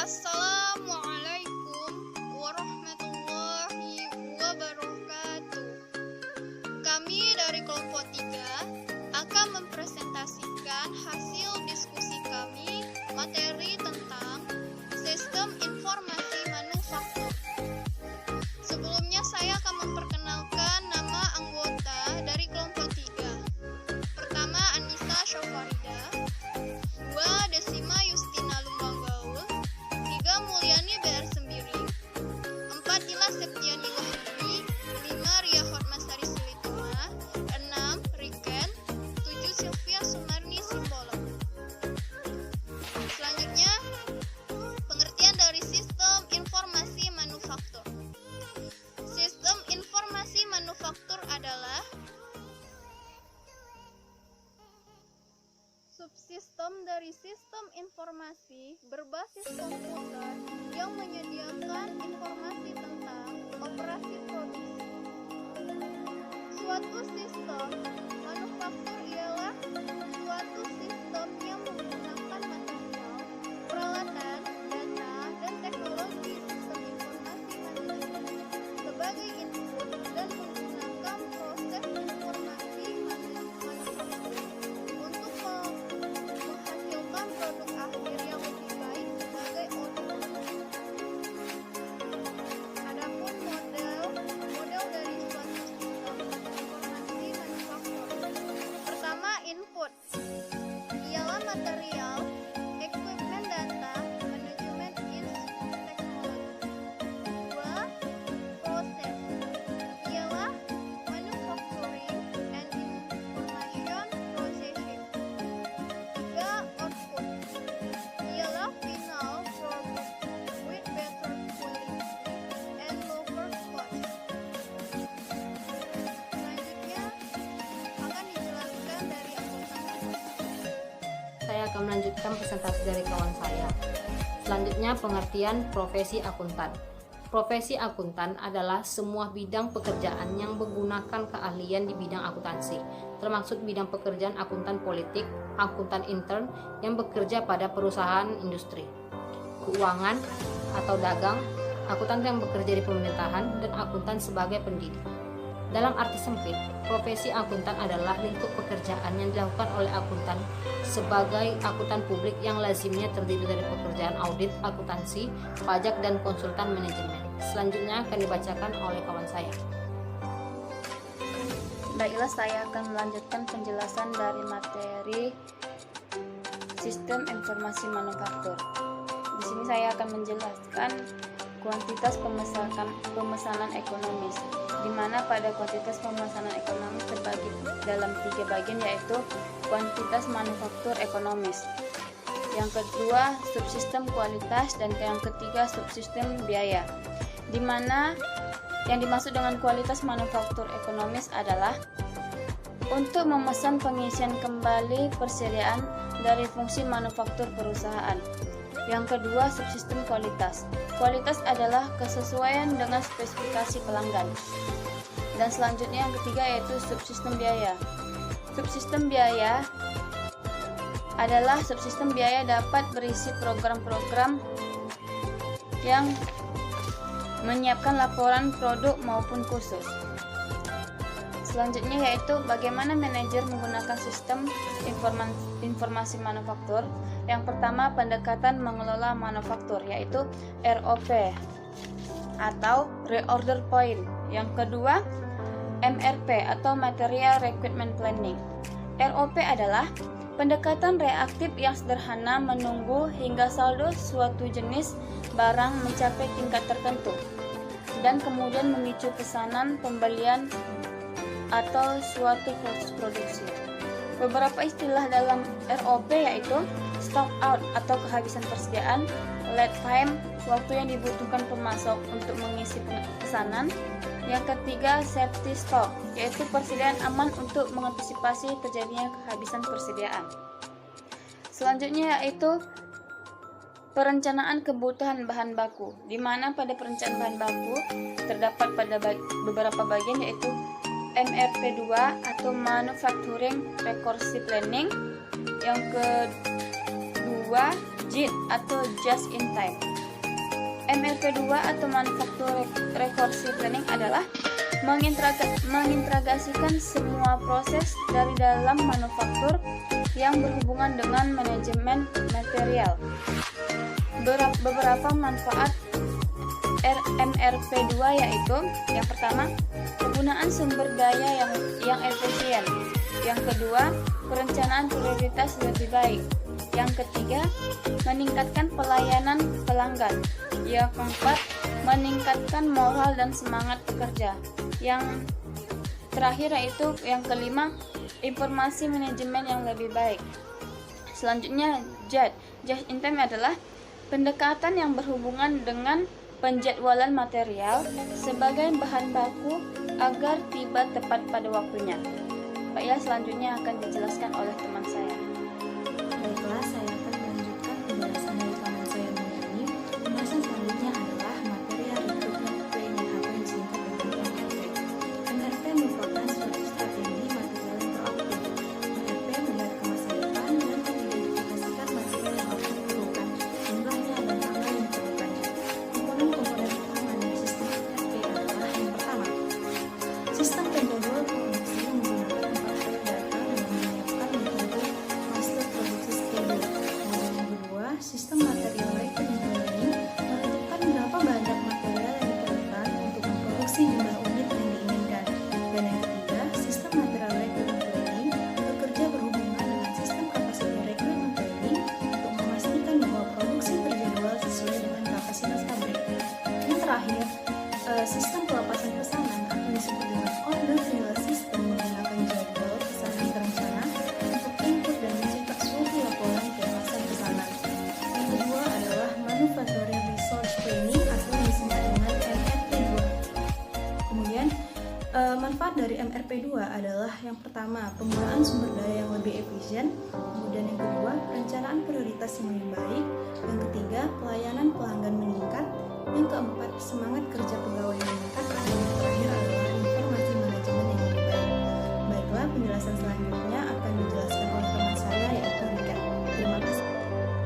Assalamualaikum warahmatullahi wabarakatuh. Kami dari kelompok 3 akan mempresentasikan hasil diskusi kami materi tentang sistem informasi manufaktur. Sebelumnya saya akan memperkenalkan nama anggota dari kelompok 3. Pertama, Anissa Syofarida. 2, Desima Justina Lumbanggaul. 3, Mulyani BR Sembiring. 4, Dila Septiani Wahidi. 5, Ria Hormasari Silitama. 6, Riken. 7, Sylvia Sumarni Simbolon. Selanjutnya, pengertian dari sistem informasi manufaktur. Sistem informasi manufaktur adalah subsistem dari sistem informasi berbasis komputer yang menyediakan informasi tentang operasi produksi. Suatu sistem manufaktur ialah suatu sistem yang menggunakan material, peralatan, data, dan teknologi sistem informasi manajemen sebagai input dan menggunakan proses informasi manufaktur untuk menghasilkan produk akhir yang lebih baik sebagai output. Adapun model dari suatu sistem informasi manufaktur. Pertama, input ialah material, equipment, data, manajemen teknologi. 2, proses ialah manufacturing and information processing. 3, output ialah final product with better quality and lower cost. Selanjutnya akan dijelaskan dari anggota kami. Saya akan melanjutkan presentasi dari kawan saya. Selanjutnya, pengertian profesi akuntan. Profesi akuntan adalah semua bidang pekerjaan yang menggunakan keahlian di bidang akuntansi, termasuk bidang pekerjaan akuntan politik, akuntan intern yang bekerja pada perusahaan industri, keuangan atau dagang, akuntan yang bekerja di pemerintahan, dan akuntan sebagai pendidik. Dalam arti sempit, profesi akuntan adalah lingkup pekerjaan yang dilakukan oleh akuntan sebagai akuntan publik yang lazimnya terdiri dari pekerjaan audit, akuntansi, pajak, dan konsultan manajemen. Selanjutnya akan dibacakan oleh kawan saya. Baiklah, saya akan melanjutkan penjelasan dari materi sistem informasi manufaktur. Di sini saya akan menjelaskan kuantitas pemesanan ekonomis, di mana pada kuantitas pemesanan ekonomis terbagi dalam 3 bagian, yaitu kuantitas manufaktur ekonomis, yang kedua subsistem kualitas, dan yang ketiga subsistem biaya. Di mana yang dimaksud dengan kualitas manufaktur ekonomis adalah untuk memesan pengisian kembali persediaan dari fungsi manufaktur perusahaan. Yang kedua, subsistem kualitas. Kualitas adalah kesesuaian dengan spesifikasi pelanggan. Dan selanjutnya yang ketiga yaitu subsistem biaya. Subsistem biaya adalah subsistem biaya dapat berisi program-program yang menyiapkan laporan produk maupun kursus. Selanjutnya yaitu bagaimana manajer menggunakan sistem informasi manufaktur. Yang pertama, pendekatan mengelola manufaktur, yaitu ROP atau Reorder Point. Yang kedua, MRP atau Material Requirement Planning. ROP adalah pendekatan reaktif yang sederhana menunggu hingga saldo suatu jenis barang mencapai tingkat tertentu dan kemudian memicu pesanan pembelian atau suatu proses produksi. Beberapa istilah dalam ROP yaitu stock out atau kehabisan persediaan, lead time, waktu yang dibutuhkan pemasok untuk mengisi pesanan. Yang ketiga, safety stock, yaitu persediaan aman untuk mengantisipasi terjadinya kehabisan persediaan. Selanjutnya yaitu perencanaan kebutuhan bahan baku, di mana pada perencanaan bahan baku terdapat pada beberapa bagian, yaitu MRP2 atau Manufacturing Recursive Planning. Yang kedua, JIT atau Just in Time. MRP2 atau Manufacture Recursive Planning adalah mengintegrasikan semua proses dari dalam manufaktur yang berhubungan dengan manajemen material. Beberapa manfaat MRP2 yaitu: yang pertama, penggunaan sumber daya yang efisien; yang kedua, perencanaan prioritas lebih baik; yang ketiga, meningkatkan pelayanan pelanggan; yang keempat, meningkatkan moral dan semangat pekerja; yang terakhir yaitu yang kelima, informasi manajemen yang lebih baik. Selanjutnya, Just in Time adalah pendekatan yang berhubungan dengan penjadwalan material sebagai bahan baku agar tiba tepat pada waktunya. Baiklah, selanjutnya akan dijelaskan oleh teman saya. Baiklah, saya akan melanjutkan penjelasan dari teman saya ini. Pembahasan selanjutnya adalah material recruitment planning atau yang disingkat dengan MRP. MRP merupakan suatu strategi material yang proaktif. MRP melihat ke masa depan dan mengidentifikasikan material yang harus diperlukan, jumlahnya dan tanggal yang diperlukannya. Komponen-komponen utama dari sistem MRP adalah: yang pertama, sistem penjadwal produksi menggunakan 4 file data dan menyiapkan metode master produksi schedule. Kemudian yang kedua, sistem material recruitment planning menentukan berapa banyak material yang diperlukan untuk memproduksi jumlah unit yang diinginkan. Dan yang ketiga, sistem material recruitment planning bekerja berhubungan dengan sistem capacity recruitment planning untuk memastikan bahwa produksi terjadwal sesuai dengan kapasitas pabrik. Yang terakhir, sistem pelepasan pesanan atau disebut dengan order filler system menggunakan jadwal pesanan terencana untuk input dan mencetak suatu laporan pelepasan pesanan. Yang kedua adalah manufacturing resource planning atau yang disingkat dengan MRP2. Kemudian manfaat dari MRP2 adalah: yang pertama, penggunaan sumber daya yang lebih efisien; kemudian yang kedua, perencanaan prioritas yang lebih baik; yang ketiga, pelayanan pelanggan meningkat; yang keempat, semangat kerja pegawai meningkat; dan yang terakhir adalah informasi manajemen yang lebih baik. Baiklah, penjelasan selanjutnya akan dijelaskan oleh teman saya yaitu Rika. Terima kasih.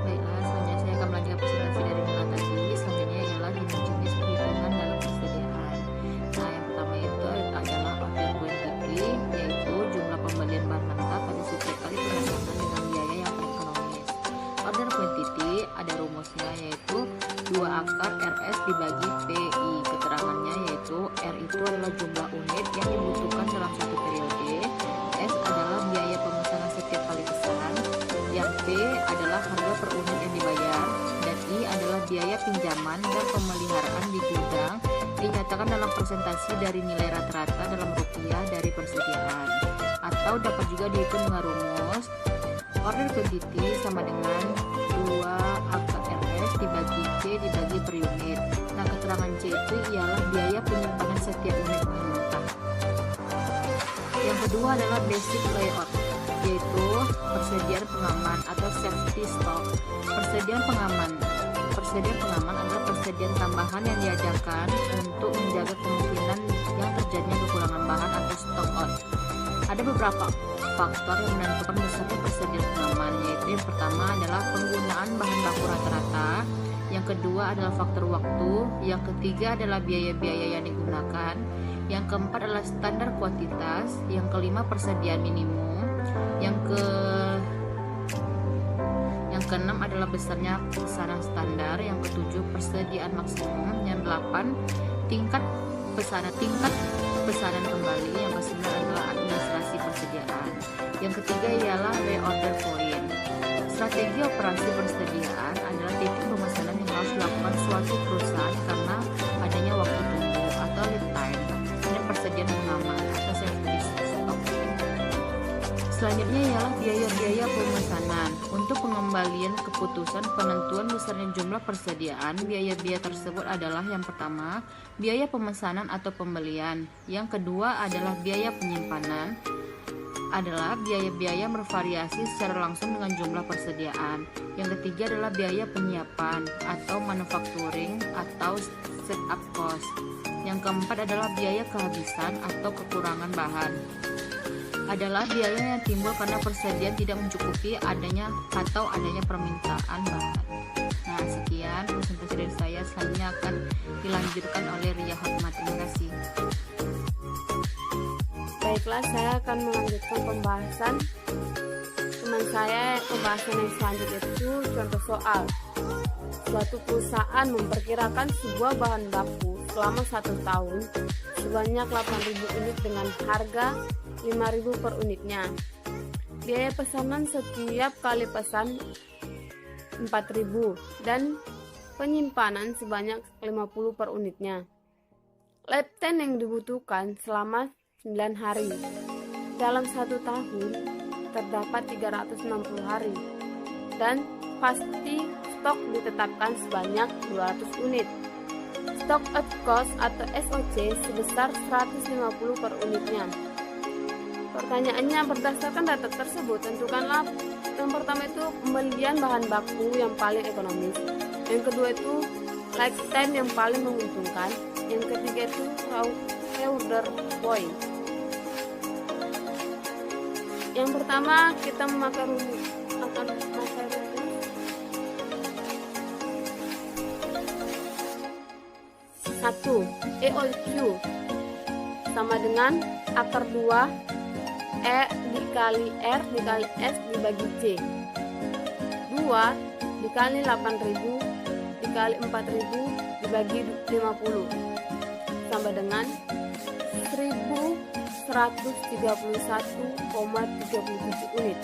Baiklah, selanjutnya saya akan melanjutkan presentasi dari Mila tadi. Selanjutnya ialah jenis perhitungan dalam persediaan. Nah, yang pertama itu adalah order quantity, yaitu jumlah pembelian bahan mentah pada setiap kali pemesanan dengan biaya yang ekonomis. Order quantity ada rumusnya, yaitu 2 akar RS dibagi PI. Keterangannya yaitu R itu adalah jumlah unit yang dibutuhkan dalam satu periode, S adalah biaya pemesanan setiap kali pesan, yang P adalah harga per unit yang dibayar, dan I adalah biaya pinjaman dan pemeliharaan di gudang dinyatakan dalam persentase dari nilai rata-rata dalam rupiah dari persediaan, atau dapat juga dihitung dengan rumus order quantity sama dengan 2 akar RS dibagi C dibagi per unit. Nah, keterangan C itu ialah biaya penyimpanan setiap unit bahan mentah. Yang kedua adalah basic layout, yaitu persediaan pengaman atau safety stock. Persediaan pengaman adalah persediaan tambahan yang diadakan untuk menjaga kemungkinan yang terjadinya kekurangan bahan atau stock out. Ada beberapa faktor yang menentukan besarnya persediaan pengaman, yaitu yang pertama adalah penggunaan bahan baku rata-rata, yang kedua adalah faktor waktu, yang ketiga adalah biaya-biaya yang digunakan, yang keempat adalah standar kuantitas, yang kelima persediaan minimum, yang keenam adalah besarnya pesanan standar, yang ketujuh persediaan maksimum, yang delapan tingkat pesanan kembali, yang kesembilan adalah administrasi persediaan, yang ketiga ialah reorder point. Strategi operasi persediaan adalah titik pemesanan yang harus dilakukan suatu perusahaan karena adanya waktu tunggu atau lead time, dan persediaan pengaman atau safety stock. Selanjutnya ialah biaya-biaya pemesanan. Untuk pengembalian keputusan penentuan besarnya jumlah persediaan, biaya-biaya tersebut adalah: yang pertama, biaya pemesanan atau pembelian; yang kedua adalah biaya penyimpanan, adalah biaya-biaya bervariasi secara langsung dengan jumlah persediaan; yang ketiga adalah biaya penyiapan atau manufacturing atau setup cost; yang keempat adalah biaya kehabisan atau kekurangan bahan. adalah biaya yang timbul karena persediaan tidak mencukupi adanya permintaan bahan. Nah, sekian presentasi dari saya. Selanjutnya akan dilanjutkan oleh Ria Hotma. Terima kasih. Baiklah, saya akan melanjutkan pembahasan teman saya. Pembahasan yang selanjutnya itu contoh soal. Suatu perusahaan memperkirakan sebuah bahan baku selama 1 tahun sebanyak 8.000 unit dengan harga 5.000 per unitnya. Biaya pesanan setiap kali pesan 4.000 dan penyimpanan sebanyak 50 per unitnya. Lap time yang dibutuhkan selama 9 hari. Dalam 1 tahun terdapat 360 hari dan pasti stok ditetapkan sebanyak 200 unit. Stock at cost atau SOC sebesar 150 per unitnya. Pertanyaannya, berdasarkan data tersebut tentukanlah yang pertama itu pembelian bahan baku yang paling ekonomis. Yang kedua itu lifetime yang paling menguntungkan. Yang ketiga itu order point. Yang pertama kita memakai rumus. 1. EOQ sama dengan akar 2 E dikali R dikali S dibagi C. 2 dikali 8.000 dikali 4.000 dibagi 50 sama dengan 1131,37 unit.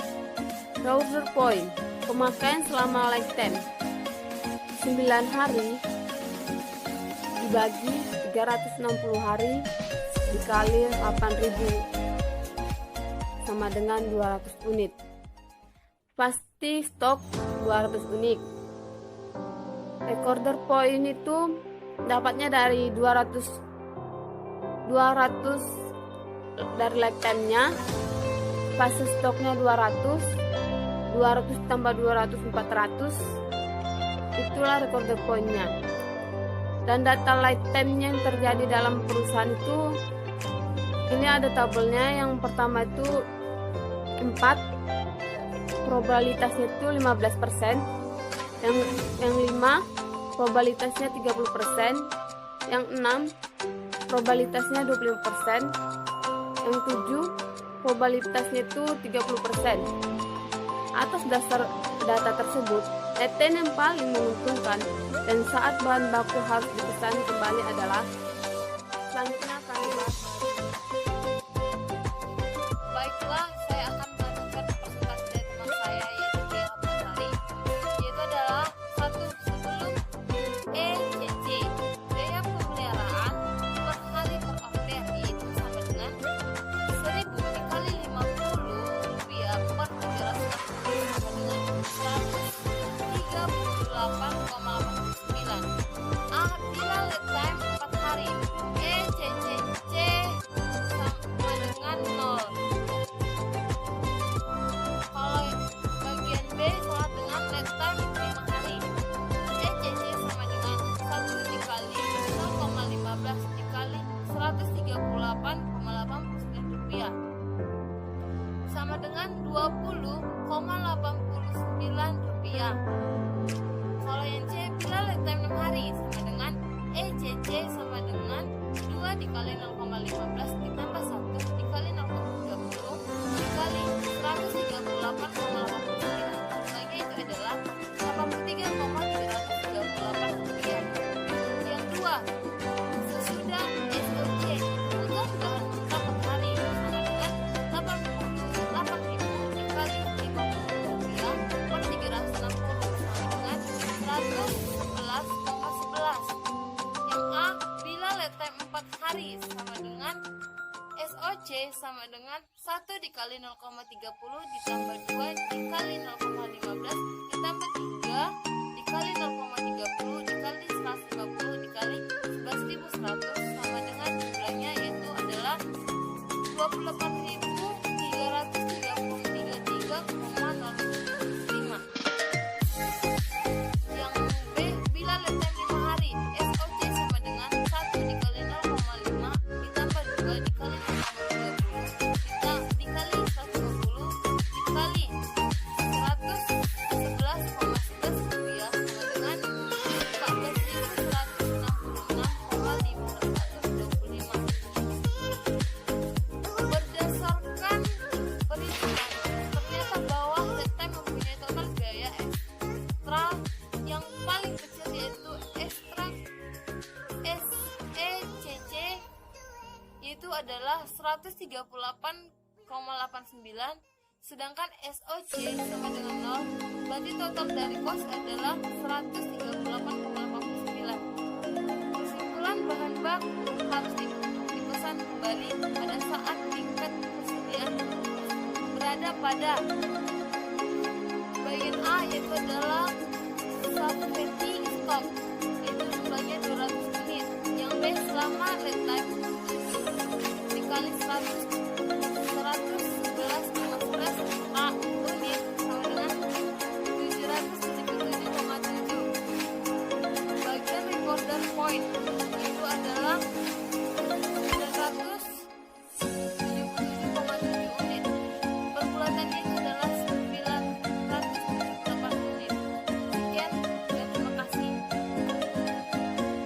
Order point pemakaian selama lifetime 9 hari dibagi 360 hari dikali 8.000 sama dengan 200 unit. Pasti stok 200 unit. Order point itu dapatnya dari 200 dari lifetime-nya. Fase stoknya 200 tambah 200 400. Itulah order point-nya. Dan data lifetime-nya yang terjadi dalam perusahaan itu, ini ada tabelnya. Yang pertama itu 4, probabilitasnya itu 15%. Yang 5, probabilitasnya 30%. Yang 6, probabilitasnya 25%. Yang 7, probabilitasnya itu 30%. Atas dasar data tersebut, lifetime yang paling menguntungkan dan saat bahan baku harus dipesan kembali adalah selanjutnya akan dibahas. Baiklah, saya akan melanjutkan presentasi dari teman saya yaitu Ria Hotma, yaitu adalah 1. Sebelum ECC, biaya pemeliharaan per hari per order yaitu sama dengan 1.000 dikali 50 rupiah per 300 sama dengan 138,89. Bila lead time 4 hari, ECCC sama dengan 0. Kalau bagian B sama dengan lead time 5 hari, ECC sama dengan 1 dikali 0,15 dikali 138,89 rupiah sama dengan 20,89 rupiah. Kalau yang C, bila lead time 6 hari sama dengan ECC sama dengan 2 dikali 0,15 ditambah 1 dikali 0,30 dikali 138,89. Hasilnya itu adalah 83,338 rupiah. Yang 2, sesudah SOC untuk bahan mentah per hari sama dengan 8.000 dikali 50 rupiah per 360 sama dengan 111,11. Yang A, bila lead time 4 hari sama dengan SOC sama dengan 1 dikali 0,30 ditambah 2 dikali 0,15 ditambah 3 dikali 0,30 dikali 150 dikali 11.100 sama dengan jumlahnya yaitu adalah 28.333,005. Yang B, bila lead time 5 hari, SOC sama dengan 1 dikali 0,5 ditambah 2 dikali 0,30 dikali 138,89, sedangkan SOC sama dengan 0, berarti total dari kos adalah 138,89. Kesimpulan, bahan baku harus dipesan kembali pada saat tingkat persediaan berada pada bagian A, yaitu adalah subsetting stock, yaitu jumlahnya 200 unit. Yang B, selama lead time dikali 111,11 A unit sama dengan 777,7. Bagian recorder point